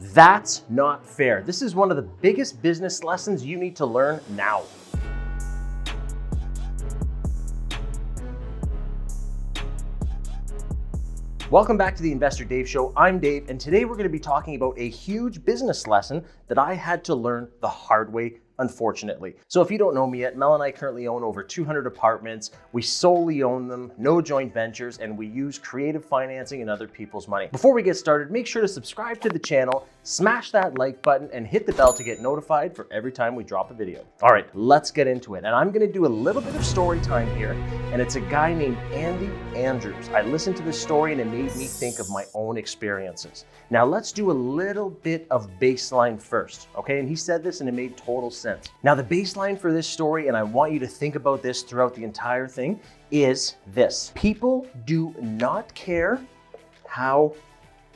That's not fair. This is one of the biggest business lessons you need to learn now. Welcome back to the Investor Dave Show. I'm Dave, and today we're going to be talking about a huge business lesson that I had to learn the hard way, unfortunately. So if you don't know me yet, Mel and I currently own over 200 apartments. We solely own them, no joint ventures, and we use creative financing and other people's money. Before we get started, make sure to subscribe to the channel, smash that like button, and hit the bell to get notified for every time we drop a video. All right, let's get into it. And I'm going to do a little bit of story time here, and it's a guy named Andy Andrews. I listened to this story and it made me think of my own experiences. Now let's do a little bit of baseline first, okay? And he said this and it made total sense. Now the baseline for this story, and I want you to think about this throughout the entire thing, is this. People do not care how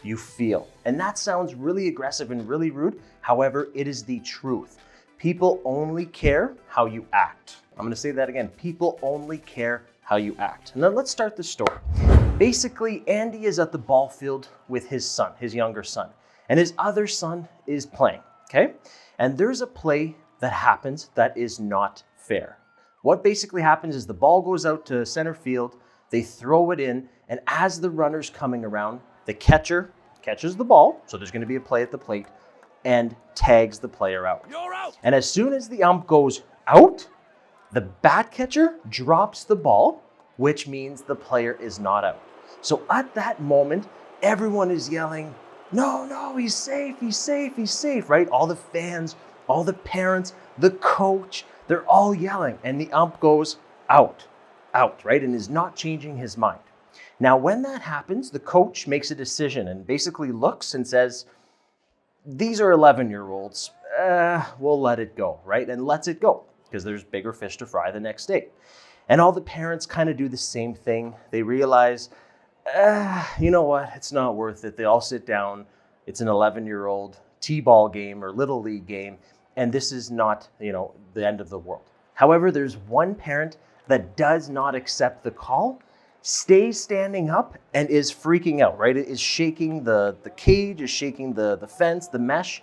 you feel. And that sounds really aggressive and really rude. However, it is the truth. People only care how you act. I'm gonna say that again. People only care how you act. Now let's start the story. Basically, Andy is at the ball field with his son, his younger son, and his other son is playing, okay? And there's a play that happens that is not fair. What basically happens is the ball goes out to center field, they throw it in, and as the runner's coming around, the catcher catches the ball, so there's gonna be a play at the plate, and tags the player out. You're out! And as soon as the ump goes out, the bat catcher drops the ball, which means the player is not out. So at that moment, everyone is yelling, no, he's safe, he's safe, he's safe, right? All the fans, all the parents, the coach, they're all yelling, and the ump goes out, right? And is not changing his mind. Now, when that happens, the coach makes a decision and basically looks and says, these are 11-year-olds, we'll let it go, right? And lets it go, because there's bigger fish to fry the next day. And all the parents kind of do the same thing. They realize, you know what, it's not worth it. They all sit down. It's an 11-year-old T-ball game or Little League game, and this is not, the end of the world. However, there's one parent that does not accept the call, stays standing up, and is freaking out, right? It is shaking the cage, is shaking the fence, the mesh,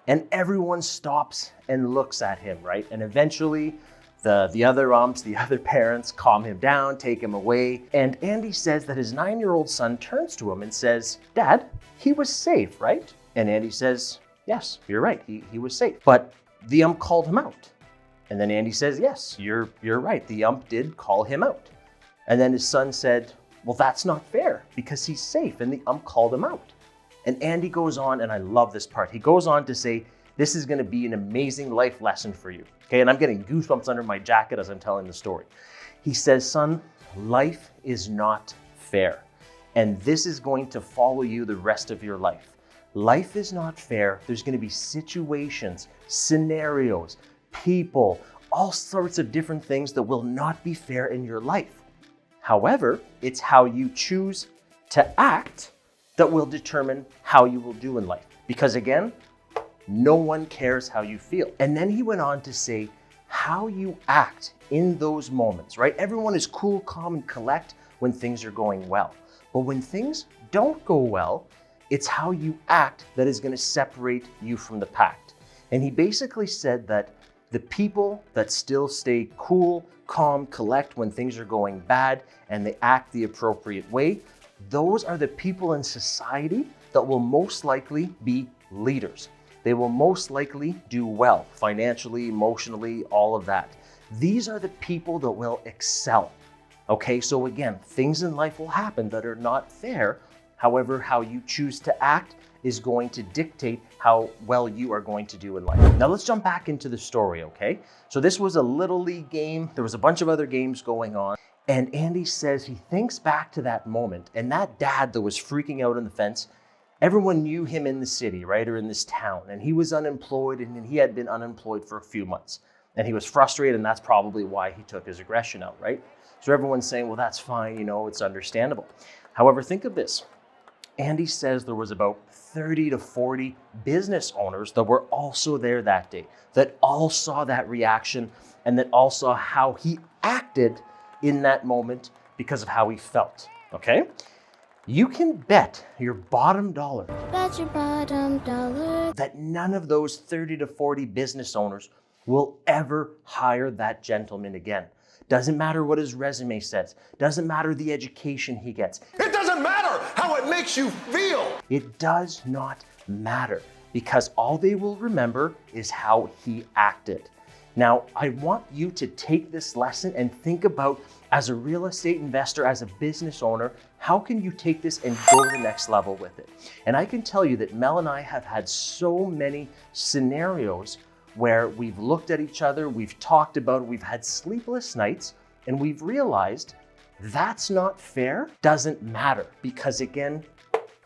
and everyone stops and looks at him, right? And eventually, the other umps, the other parents calm him down, take him away. And Andy says that his 9-year-old son turns to him and says, Dad, he was safe, right? And Andy says, yes, you're right, he was safe. But the ump called him out. And then Andy says, yes, you're right, the ump did call him out. And then his son said, well, that's not fair because he's safe and the ump called him out. And Andy goes on, and I love this part. He goes on to say, this is gonna be an amazing life lesson for you. Okay, and I'm getting goosebumps under my jacket as I'm telling the story. He says, son, life is not fair. And this is going to follow you the rest of your life. Life is not fair. There's gonna be situations, scenarios, people, all sorts of different things that will not be fair in your life. However, it's how you choose to act that will determine how you will do in life. Because again, no one cares how you feel. And then he went on to say how you act in those moments, right? Everyone is cool, calm, and collect when things are going well. But when things don't go well, it's how you act that is going to separate you from the pack. And he basically said that the people that still stay cool, calm, collect when things are going bad, and they act the appropriate way, those are the people in society that will most likely be leaders. They will most likely do well, financially, emotionally, all of that. These are the people that will excel. Okay, so again, things in life will happen that are not fair. However, how you choose to act is going to dictate how well you are going to do in life. Now let's jump back into the story, okay? So this was a Little League game. There was a bunch of other games going on. And Andy says he thinks back to that moment, and that dad that was freaking out on the fence, everyone knew him in the city, right, or in this town, and he was unemployed, and he had been unemployed for a few months. And he was frustrated, and that's probably why he took his aggression out, right? So everyone's saying, well, that's fine, it's understandable. However, think of this. Andy says there was about 30 to 40 business owners that were also there that day, that all saw that reaction, and that all saw how he acted in that moment because of how he felt, okay? You can bet your bottom dollar Bet your bottom dollar that none of those 30 to 40 business owners will ever hire that gentleman again. Doesn't matter what his resume says. Doesn't matter the education he gets. It doesn't matter how it makes you feel. It does not matter, because all they will remember is how he acted. Now, I want you to take this lesson and think about, as a real estate investor, as a business owner, how can you take this and go to the next level with it? And I can tell you that Mel and I have had so many scenarios where we've looked at each other, we've talked about it, we've had sleepless nights, and we've realized that's not fair doesn't matter, because again,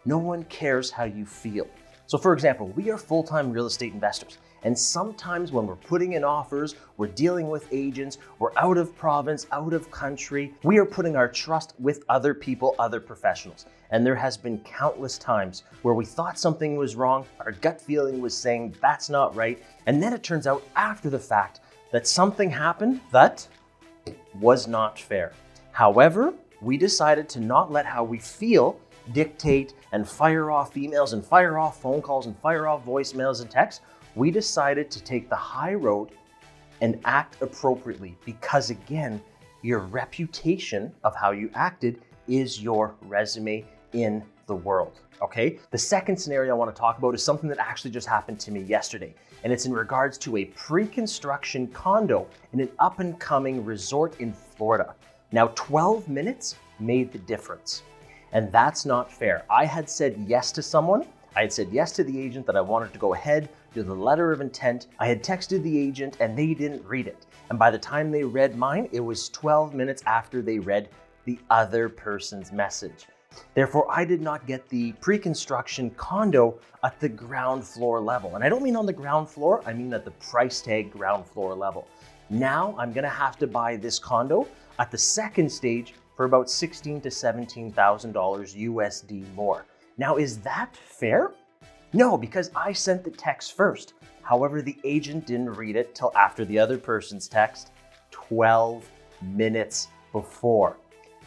no one cares how you feel. So for example, we are full-time real estate investors. And sometimes when we're putting in offers, we're dealing with agents, we're out of province, out of country, we are putting our trust with other people, other professionals. And there has been countless times where we thought something was wrong, our gut feeling was saying that's not right, and then it turns out after the fact that something happened that was not fair. However, we decided to not let how we feel dictate and fire off emails and fire off phone calls and fire off voicemails and texts. We decided to take the high road and act appropriately, because again, your reputation of how you acted is your resume in the world, okay? The second scenario I want to talk about is something that actually just happened to me yesterday, and it's in regards to a pre-construction condo in an up-and-coming resort in Florida. Now, 12 minutes made the difference, and that's not fair. I had said yes to someone. I had said yes to the agent that I wanted to go ahead, do the letter of intent. I had texted the agent and they didn't read it. And by the time they read mine, it was 12 minutes after they read the other person's message. Therefore, I did not get the pre-construction condo at the ground floor level. And I don't mean on the ground floor, I mean at the price tag ground floor level. Now I'm gonna have to buy this condo at the second stage for about $16,000 to $17,000 USD more. Now, is that fair? No, because I sent the text first. However, the agent didn't read it till after the other person's text, 12 minutes before.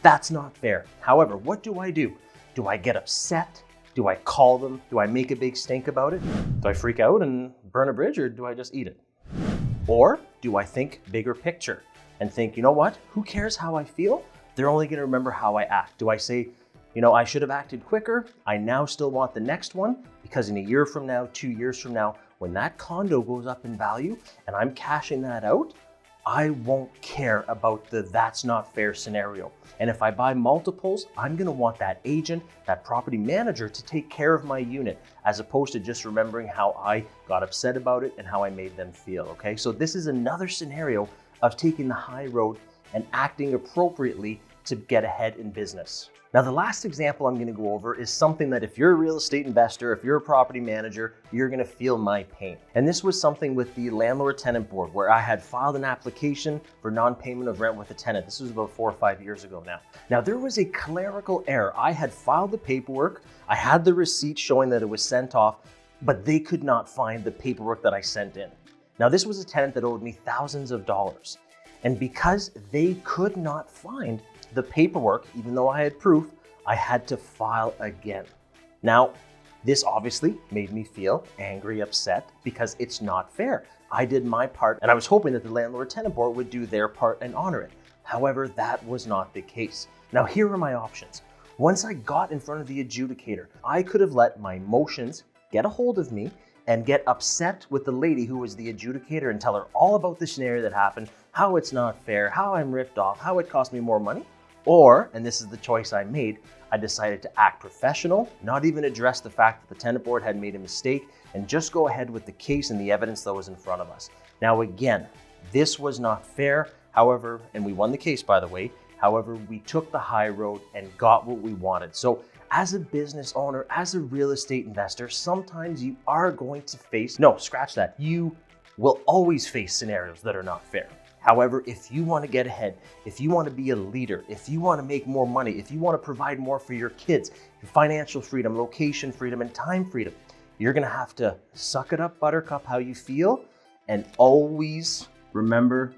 That's not fair. However, what do? Do I get upset? Do I call them? Do I make a big stink about it? Do I freak out and burn a bridge, or do I just eat it? Or do I think bigger picture and think, you know what? Who cares how I feel? They're only gonna remember how I act. Do I say, you know, I should have acted quicker. I now still want the next one, because in a year from now, 2 years from now, when that condo goes up in value and I'm cashing that out, I won't care about the that's not fair scenario. And if I buy multiples, I'm gonna want that agent, that property manager to take care of my unit, as opposed to just remembering how I got upset about it and how I made them feel, okay? So this is another scenario of taking the high road and acting appropriately to get ahead in business. Now, the last example I'm going to go over is something that if you're a real estate investor, if you're a property manager, you're going to feel my pain. And this was something with the landlord-tenant board, where I had filed an application for non-payment of rent with a tenant. This was about 4 or 5 years ago now. Now, there was a clerical error. I had filed the paperwork. I had the receipt showing that it was sent off, but they could not find the paperwork that I sent in. Now, this was a tenant that owed me thousands of dollars. And because they could not find the paperwork, even though I had proof, I had to file again. Now, this obviously made me feel angry, upset, because it's not fair. I did my part, and I was hoping that the landlord-tenant board would do their part and honor it. However, that was not the case. Now, here are my options. Once I got in front of the adjudicator, I could have let my emotions get a hold of me and get upset with the lady who was the adjudicator and tell her all about the scenario that happened, how it's not fair, how I'm ripped off, how it cost me more money. Or, and this is the choice I made, I decided to act professional, not even address the fact that the tenant board had made a mistake, and just go ahead with the case and the evidence that was in front of us. Now again, this was not fair, however, and we won the case, by the way. However, we took the high road and got what we wanted. So as a business owner, as a real estate investor, sometimes you are going to face, no, scratch that. You will always face scenarios that are not fair. However, if you want to get ahead, if you want to be a leader, if you want to make more money, if you want to provide more for your kids, your financial freedom, location freedom, and time freedom, you're going to have to suck it up, buttercup, how you feel, and always remember,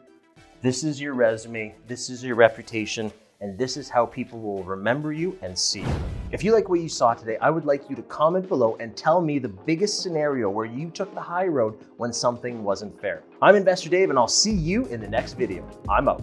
this is your resume, this is your reputation, and this is how people will remember you and see you. If you like what you saw today, I would like you to comment below and tell me the biggest scenario where you took the high road when something wasn't fair. I'm Investor Dave, and I'll see you in the next video. I'm out.